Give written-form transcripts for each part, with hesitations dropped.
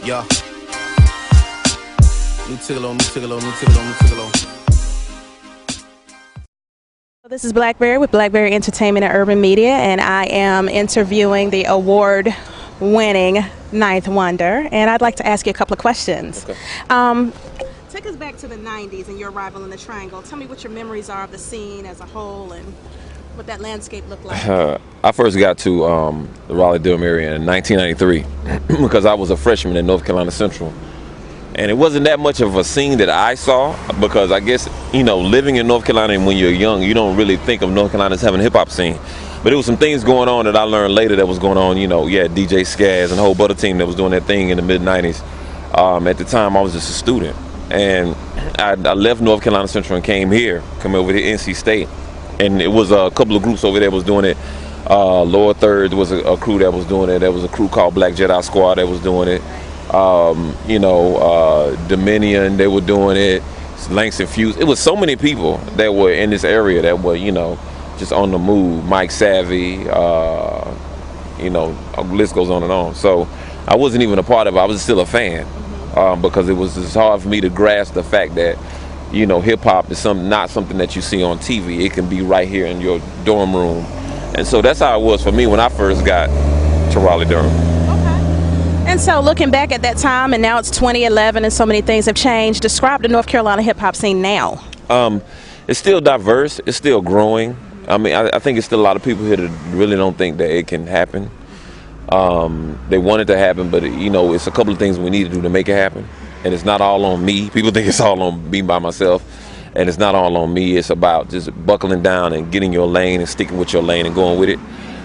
Yeah. New Tigolo, new Tigolo, new Tigolo, new Tigolo. This is Blackberry with Blackberry Entertainment and Urban Media, and I am interviewing the award-winning Ninth Wonder, and I'd like to ask you a couple of questions. Okay. Take us back to the 90s and your arrival in the Triangle. Tell me what your memories are of the scene as a whole and what that landscape looked like. I first got to the Raleigh-Durham area in 1993 because I was a freshman in North Carolina Central. And it wasn't that much of a scene that I saw because I guess, you know, living in North Carolina and when you're young, you don't really think of North Carolina as having a hip-hop scene. But there was some things going on that I learned later that was going on, you know, yeah, DJ Skaz and a whole butter team that was doing that thing in the mid-90s. At the time, I was just a student. And I left North Carolina Central and came over to NC State. And it was a couple of groups over there was doing it. Lower Third was a crew that was doing it. There was a crew called Black Jedi Squad that was doing it. Dominion, they were doing it. Langston Fuse. It was so many people that were in this area that were, you know, just on the move. Mike Savvy, a list goes on and on. So I wasn't even a part of it. I was still a fan because it was just hard for me to grasp the fact that, you know, hip hop is not something that you see on TV. It can be right here in your dorm room. And so that's how it was for me when I first got to Raleigh-Durham. And so looking back at that time, and now it's 2011 and so many things have changed, describe the North Carolina hip-hop scene now. It's still diverse. It's still growing. I mean, I think it's still a lot of people here that really don't think that it can happen. They want it to happen, but, you know, it's a couple of things we need to do to make it happen. And it's not all on me. People think it's all on me by myself. And it's not all on me. It's about just buckling down and getting your lane and sticking with your lane and going with it.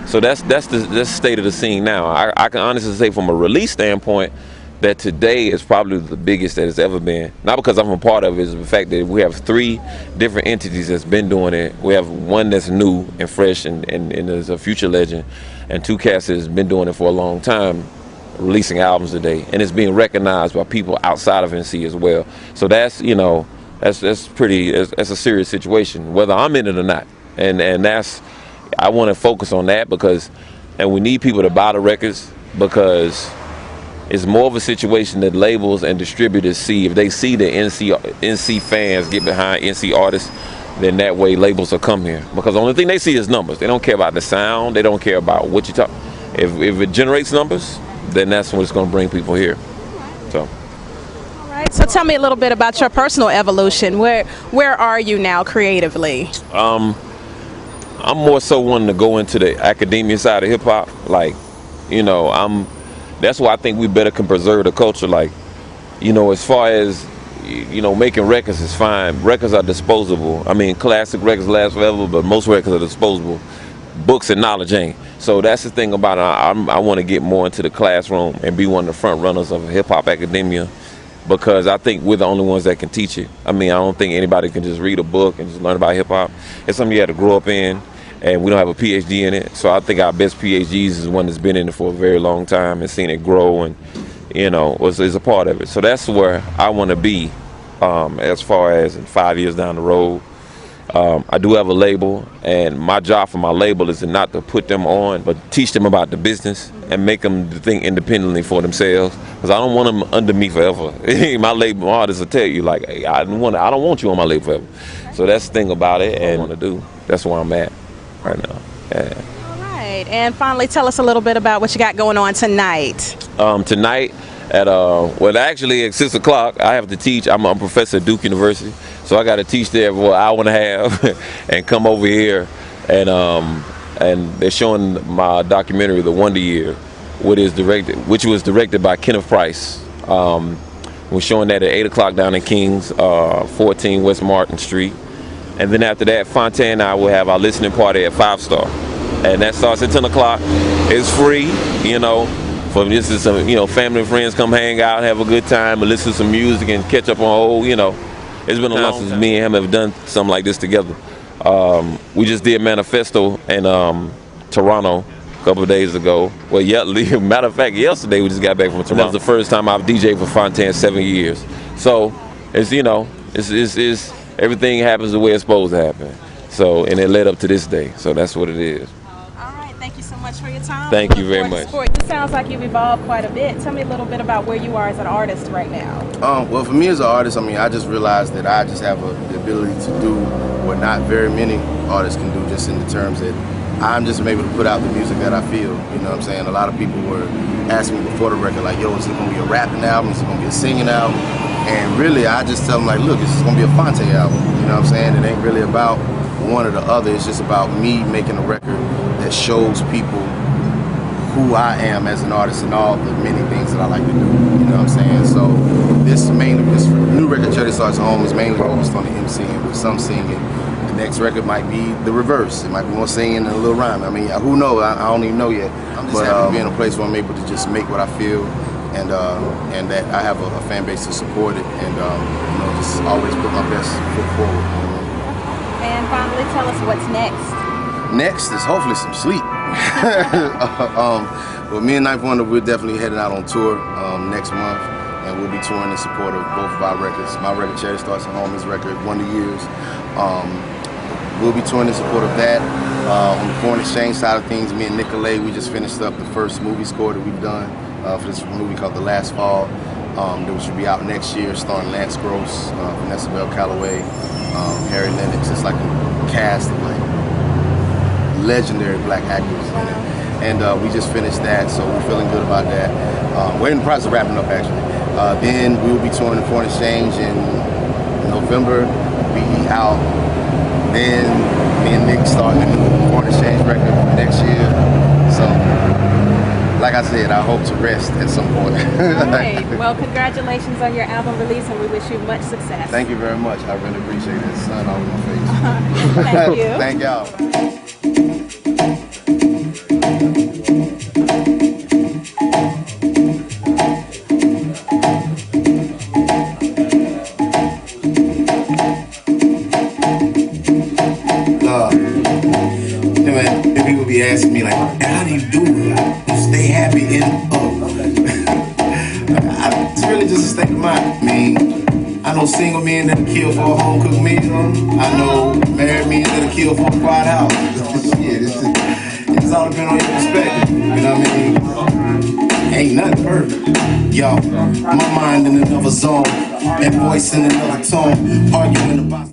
So that's the state of the scene now. I can honestly say from a release standpoint that today is probably the biggest that it's ever been. Not because I'm a part of it, it's the fact that we have 3 different entities that's been doing it. We have one that's new and fresh and is a future legend, and 2 cats that's been doing it for a long time, releasing albums today, and it's being recognized by people outside of NC as well. So that's, you know, that's a serious situation, whether I'm in it or not, and that's. I want to focus on that and we need people to buy the records because it's more of a situation that labels and distributors see. If they see the NC fans get behind NC artists, then that way labels will come here. Because the only thing they see is numbers. They don't care about the sound. They don't care about what you talk. If it generates numbers, then that's when it's going to bring people here. So. All right. So tell me a little bit about your personal evolution. Where are you now creatively? I'm more so wanting to go into the academia side of hip hop. Like, you know, that's why I think we better can preserve the culture. Like, you know, as far as, you know, making records is fine. Records are disposable. I mean, classic records last forever, but most records are disposable. Books and knowledge ain't. So that's the thing about it. I want to get more into the classroom and be one of the front runners of hip hop academia, because I think we're the only ones that can teach it. I mean, I don't think anybody can just read a book and just learn about hip hop. It's something you had to grow up in, and we don't have a PhD in it. So I think our best PhDs is one that's been in it for a very long time and seen it grow and, you know, is a part of it. So that's where I want to be as far as in 5 years down the road. I do have a label, and my job for my label is not to put them on, but teach them about the business and make them think independently for themselves. Because I don't want them under me forever. My label artists will tell you, like, hey, I don't want you on my label forever. So that's the thing about it, and I want to do. That's where I'm at right now. Yeah. All right, and finally, tell us a little bit about what you got going on tonight. Tonight. Actually at 6 o'clock, I have to teach. I'm a professor at Duke University, so I got to teach there for an hour and a half and come over here. And they're showing my documentary, The Wonder Year, which was directed by Kenneth Price. We're showing that at 8 o'clock down in Kings, 14 West Martin Street. And then after that, Phonte and I will have our listening party at 5 Star. And that starts at 10 o'clock. It's free, you know. For this is some, you know, family and friends come hang out, have a good time, and listen to some music and catch up on old, you know. It's been a long time since me and him have done something like this together. We just did Manifesto in Toronto a couple of days ago. Well, matter of fact, yesterday we just got back from Toronto. That was the first time I've DJed for Phonte in 7 years. So it's, you know, it's everything happens the way it's supposed to happen. So, and it led up to this day. So that's what it is. All right, thank you so much. much for your time. Thank you Look very forward to much. support. It sounds like you've evolved quite a bit. Tell me a little bit about where you are as an artist right now. Well, for me as an artist, I mean, I just realized that I just have the ability to do what not very many artists can do, just in the terms that I'm just able to put out the music that I feel. You know what I'm saying? A lot of people were asking me before the record, like, yo, is it going to be a rapping album? Is it going to be a singing album? And really, I just tell them, like, look, this is going to be a Phonte album. You know what I'm saying? It ain't really about one or the other. It's just about me making a record that shows people who I am as an artist and all the many things that I like to do. You know what I'm saying? So this new record, Charity Starts Home, is mainly focused on the MCing with some singing. The next record might be the reverse. It might be more singing and a little rhyme. I mean, who knows? I don't even know yet. I'm just happy to be in a place where I'm able to just make what I feel, and that I have a fan base to support it, and you know, just always put my best foot forward. And finally, tell us what's next. Next is hopefully some sleep. Well, me and Ninth Wonder, we're definitely heading out on tour next month, and we'll be touring in support of both of our records. My record, Charity Starts at Home, his record, Wonder Years. We'll be touring in support of that. On the foreign exchange side of things, me and Nicolay, we just finished up the first movie score that we've done for this movie called The Last Fall, that should be out next year, starring Lance Gross, Vanessa Bell Calloway, Harry Lennox. It's like a cast of like legendary black actors in it. And we just finished that, so we're feeling good about that. We're in the process of wrapping up, actually. Then we'll be touring the Foreign Exchange in November. Be out. Then me and Nick starting the Foreign Exchange record next year. So, like I said, I hope to rest at some point. All right. Well, congratulations on your album release, and we wish you much success. Thank you very much. I really appreciate it. Sun all in my face. Thank you. Thank y'all. People be asking me like, how do you do it? Stay happy in it's really just a state of mind. I mean, I know single men that'll kill for a home cooked meal. I know married men that'll kill for a quiet house. It's all depending on your perspective. You know what I mean? Ain't nothing perfect. Yo, my mind in another zone, and voice in another tone, arguing about